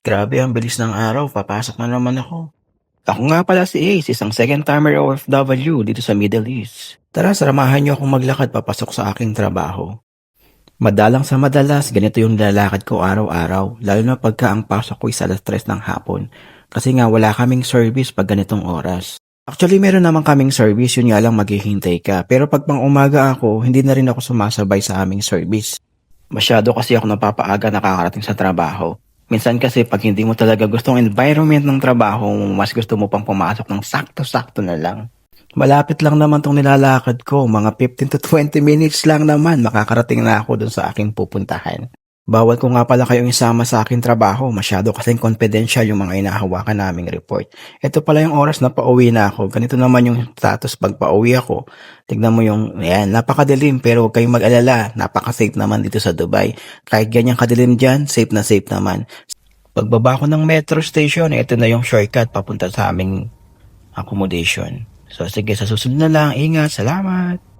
Grabe ang bilis ng araw, papasok na naman ako. Ako nga pala si Ace, isang second-timer OFW dito sa Middle East. Tara, samahan niyo akong maglakad papasok sa aking trabaho. Madalang sa madalas, ganito yung nilalakad ko araw-araw, lalo na pagka ang pasok ko is alas 3 ng hapon. Kasi nga wala kaming service pag ganitong oras. Actually, meron naman kaming service, yun nga lang maghihintay ka. Pero pag pang umaga ako, hindi na rin ako sumasabay sa aming service. Masyado kasi ako napapaaga nakakarating sa trabaho. Minsan kasi pag hindi mo talaga gustong environment ng trabaho mo, mas gusto mo pang pumasok ng sakto-sakto na lang. Malapit lang naman tong nilalakad ko, mga 15 to 20 minutes lang naman makakarating na ako dun sa aking pupuntahan. Bawal ko nga pala kayong isama sa aking trabaho, masyado kasing confidential yung mga inahawakan naming report. Ito pala yung oras na pauwi na ako, ganito naman yung status pag pauwi ako. Tignan mo yung, ayan, napakadilim pero huwag kayong mag-alala, napaka-safe naman dito sa Dubai. Kahit ganyan kadilim dyan, safe na safe naman. Pagbaba ko ng metro station, ito na yung shortcut papunta sa aming accommodation. So sige, sa susunod na lang, ingat, salamat!